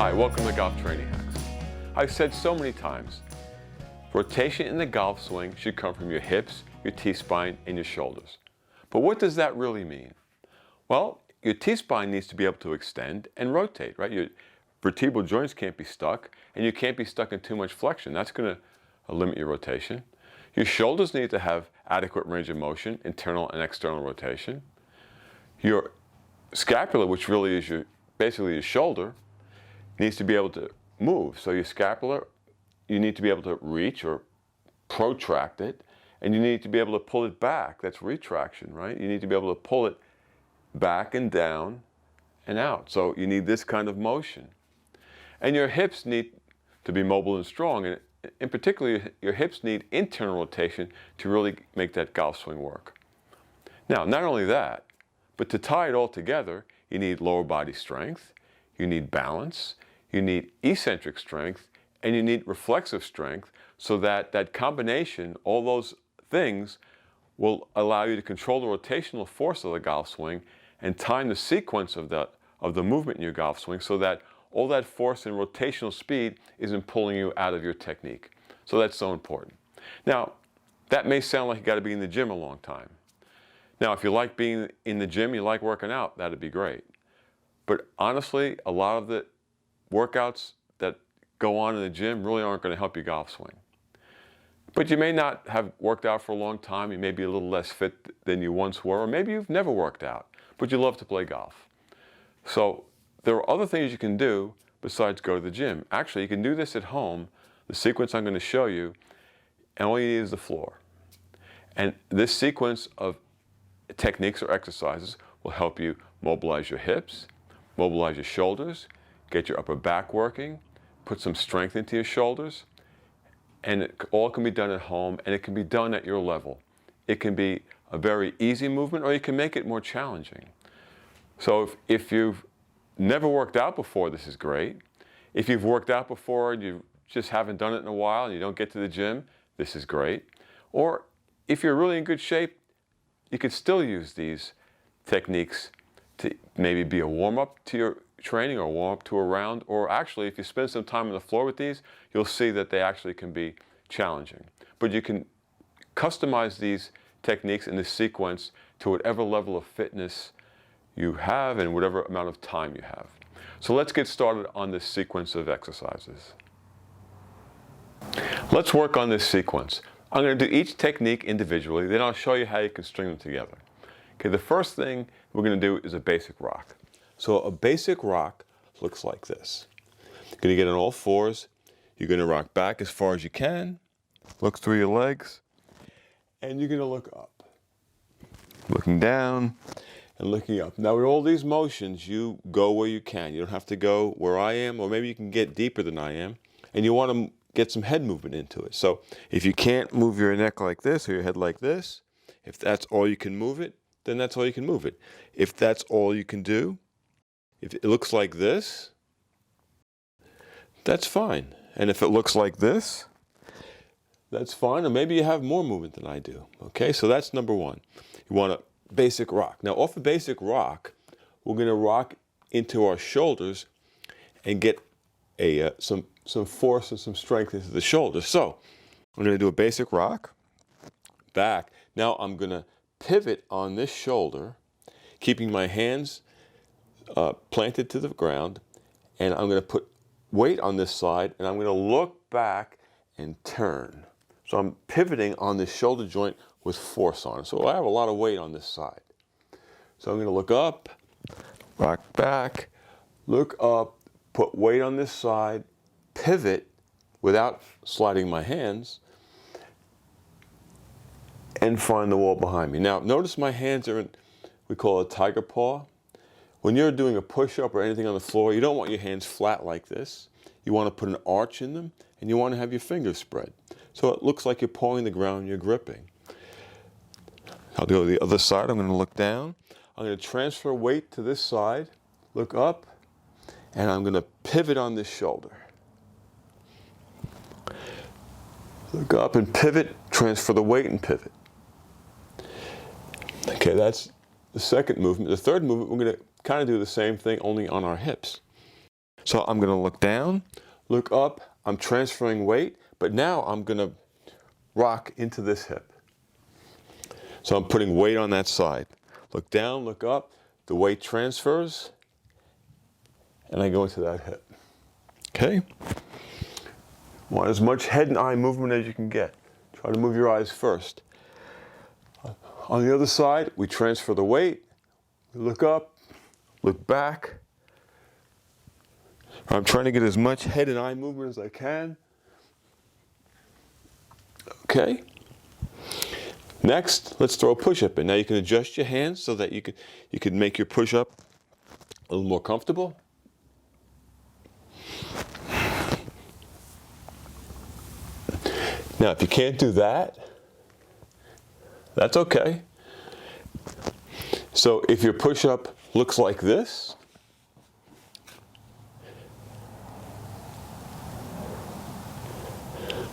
Hi, welcome to Golf Training Hacks. I've said so many times, rotation in the golf swing should come from your hips, your T-spine, and your shoulders. But what does that really mean? Well, your T-spine needs to be able to extend and rotate, right? Your vertebral joints can't be stuck, and you can't be stuck in too much flexion. That's going to limit your rotation. Your shoulders need to have adequate range of motion, internal and external rotation. Your scapula, which really is basically your shoulder, needs to be able to move. So your scapula, you need to be able to reach or protract it, and you need to be able to pull it back. That's retraction, right? You need to be able to pull it back and down and out. So you need this kind of motion. And your hips need to be mobile and strong, and in particular, your hips need internal rotation to really make that golf swing work. Now, not only that, but to tie it all together, you need lower body strength, you need balance, you need eccentric strength, and you need reflexive strength, so that that combination, all those things, will allow you to control the rotational force of the golf swing and time the sequence of the movement in your golf swing so that all that force and rotational speed isn't pulling you out of your technique. So that's so important. Now, that may sound like you got to be in the gym a long time. Now, if you like being in the gym, you like working out, that'd be great. But honestly, a lot of the workouts that go on in the gym really aren't going to help your golf swing. But you may not have worked out for a long time. You may be a little less fit than you once were, or maybe you've never worked out, but you love to play golf. So there are other things you can do besides go to the gym. Actually, you can do this at home, the sequence I'm going to show you, and all you need is the floor. And this sequence of techniques or exercises will help you mobilize your hips, mobilize your shoulders, get your upper back working, put some strength into your shoulders, and it all can be done at home, and it can be done at your level. It can be a very easy movement, or you can make it more challenging. So if you've never worked out before, this is great. If you've worked out before and you just haven't done it in a while and you don't get to the gym, this is great. Or if you're really in good shape, you could still use these techniques to maybe be a warm-up to your training or warm-up to a round. Or actually, if you spend some time on the floor with these, you'll see that they actually can be challenging. But you can customize these techniques in this sequence to whatever level of fitness you have and whatever amount of time you have. So let's get started on this sequence of exercises. Let's work on this sequence. I'm going to do each technique individually, then I'll show you how you can string them together. Okay, the first thing we're going to do is a basic rock. So a basic rock looks like this. You're going to get on all fours. You're going to rock back as far as you can, look through your legs, and you're going to look up. Looking down and looking up. Now with all these motions, you go where you can. You don't have to go where I am, or maybe you can get deeper than I am, and you want to get some head movement into it. So if you can't move your neck like this or your head like this, if that's all you can move it, then that's all you can move it. If that's all you can do, if it looks like this, that's fine. And if it looks like this, that's fine. Or maybe you have more movement than I do. Okay, so that's number one. You want a basic rock. Now off a basic rock, we're going to rock into our shoulders and get some force and some strength into the shoulders. So I'm going to do a basic rock, back. Now I'm going to pivot on this shoulder, keeping my hands planted to the ground, and I'm going to put weight on this side, and I'm going to look back and turn. So I'm pivoting on this shoulder joint with force on it. So I have a lot of weight on this side. So I'm going to look up, rock back, look up, put weight on this side, pivot without sliding my hands, and find the wall behind me. Now, notice my hands are in, we call it a tiger paw. When you're doing a push-up or anything on the floor, you don't want your hands flat like this. You want to put an arch in them, and you want to have your fingers spread. So it looks like you're pawing the ground and you're gripping. I'll go to the other side. I'm going to look down. I'm going to transfer weight to this side, look up, and I'm going to pivot on this shoulder. Look up and pivot, transfer the weight and pivot. Okay, that's the second movement. The third movement, we're going to kind of do the same thing, only on our hips. So I'm going to look down, look up, I'm transferring weight, but now I'm going to rock into this hip. So I'm putting weight on that side. Look down, look up, the weight transfers, and I go into that hip. Okay? Want as much head and eye movement as you can get. Try to move your eyes first. On the other side, we transfer the weight, we look up, look back. I'm trying to get as much head and eye movement as I can. Okay? Next, let's throw a push-up in. Now you can adjust your hands so that you can make your push-up a little more comfortable. Now, if you can't do that, that's okay. So if your push-up looks like this,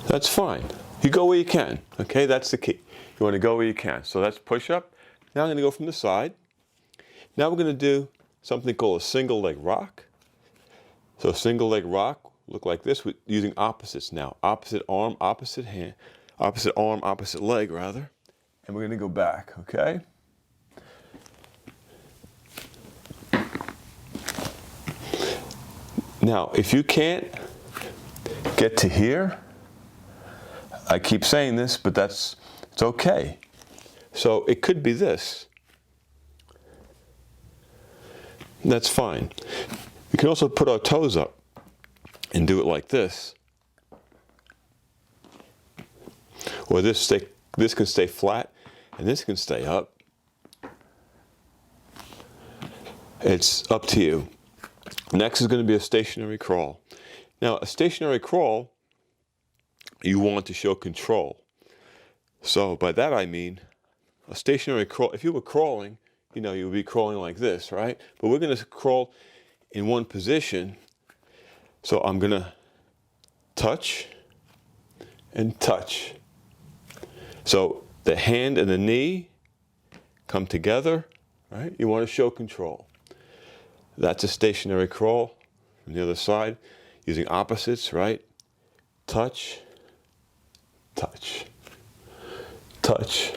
that's fine. You go where you can, okay? That's the key. You want to go where you can. So that's push-up. Now I'm going to go from the side. Now we're going to do something called a single leg rock. So a single leg rock, look like this, using opposites now. Opposite arm, opposite hand, opposite arm, opposite leg, rather. And we're going to go back, okay? Now, if you can't get to here, I keep saying this, but it's okay. So it could be this. That's fine. We can also put our toes up and do it like this. Or this can stay flat and this can stay up. It's up to you. Next is going to be a stationary crawl. Now, a stationary crawl, you want to show control. So by that I mean a stationary crawl. If you were crawling, you would be crawling like this, right? But we're going to crawl in one position. So I'm going to touch and touch. So the hand and the knee come together, right? You want to show control. That's a stationary crawl. From the other side, using opposites, right? Touch, touch, touch,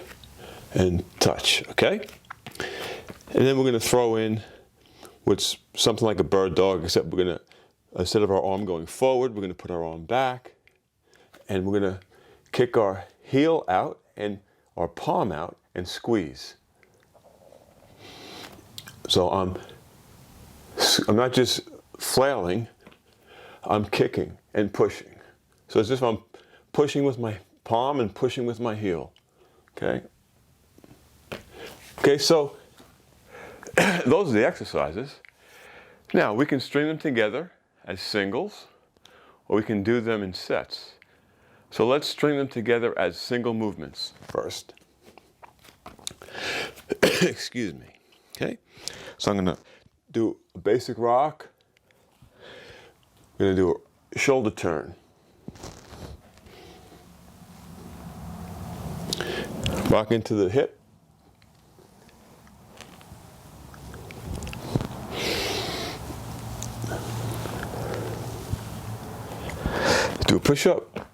and touch, okay? And then we're going to throw in what's something like a bird dog, except we're going to, instead of our arm going forward, we're going to put our arm back, and we're going to kick our heel out and our palm out and squeeze. So I'm not just flailing, I'm kicking and pushing. So it's as if I'm pushing with my palm and pushing with my heel, okay? Okay, so those are the exercises. Now, we can string them together as singles, or we can do them in sets. So let's string them together as single movements first. Excuse me, okay? So I'm gonna do a basic rock. We're gonna do a shoulder turn. Rock into the hip. Do a push-up.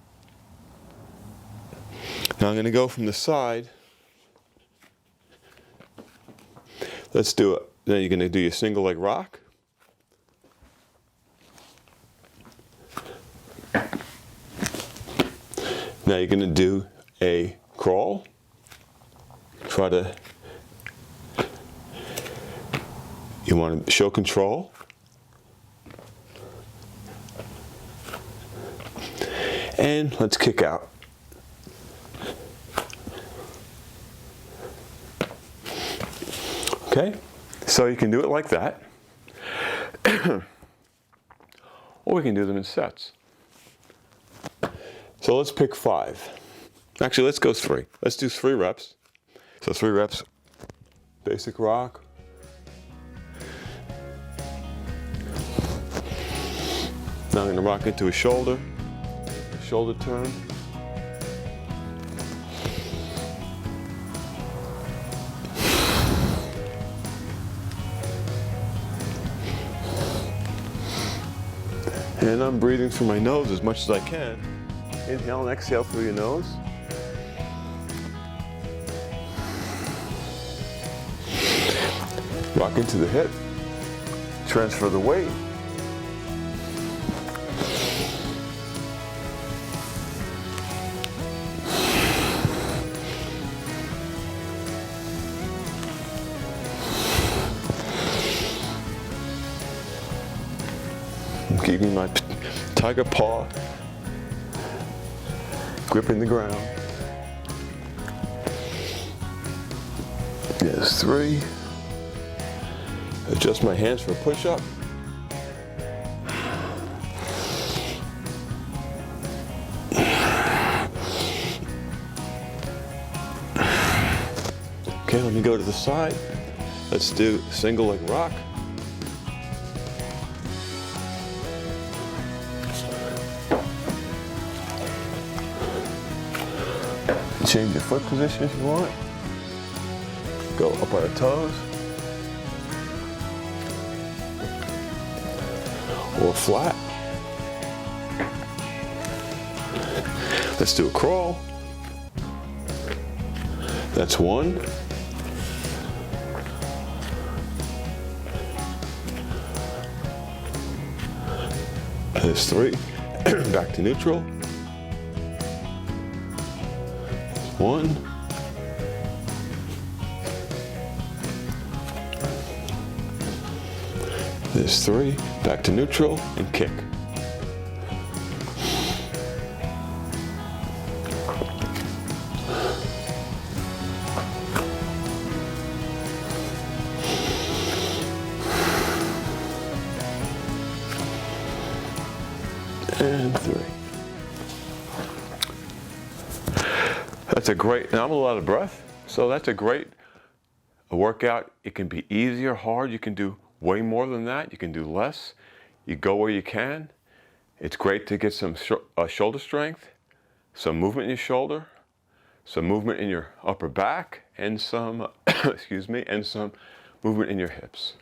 Now I'm going to go from the side. Let's do it. Then you're going to do your single leg rock. Now you're going to do a crawl. You want to show control. And let's kick out. Okay, so you can do it like that. Or we can do them in sets. So let's pick 5. Actually, let's go 3. Let's do 3 reps. So 3 reps, basic rock. Now I'm going to rock into a shoulder turn. And I'm breathing through my nose as much as I can. Inhale and exhale through your nose. Rock into the hip. Transfer the weight. I'm keeping my tiger paw gripping the ground. Yes, 3. Adjust my hands for a push-up. Okay, let me go to the side. Let's do single leg rock. Change your foot position if you want. Go up on the toes. Or flat. Let's do a crawl. That's 1. There's 3. Back to neutral. 1. There's 3. Back to neutral and kick. And 3. That's a great, and I'm a lot of breath, so that's a great workout. It can be easy or hard. You can do way more than that. You can do less. You go where you can. It's great to get some shoulder strength, some movement in your shoulder, some movement in your upper back, and some, excuse me, and some movement in your hips.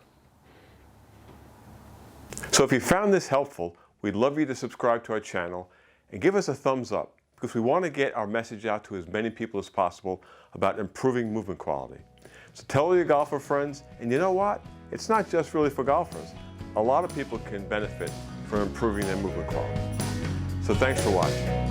So if you found this helpful, we'd love you to subscribe to our channel and give us a thumbs up, because we want to get our message out to as many people as possible about improving movement quality. So tell all your golfer friends, and you know what? It's not just really for golfers. A lot of people can benefit from improving their movement quality. So thanks for watching.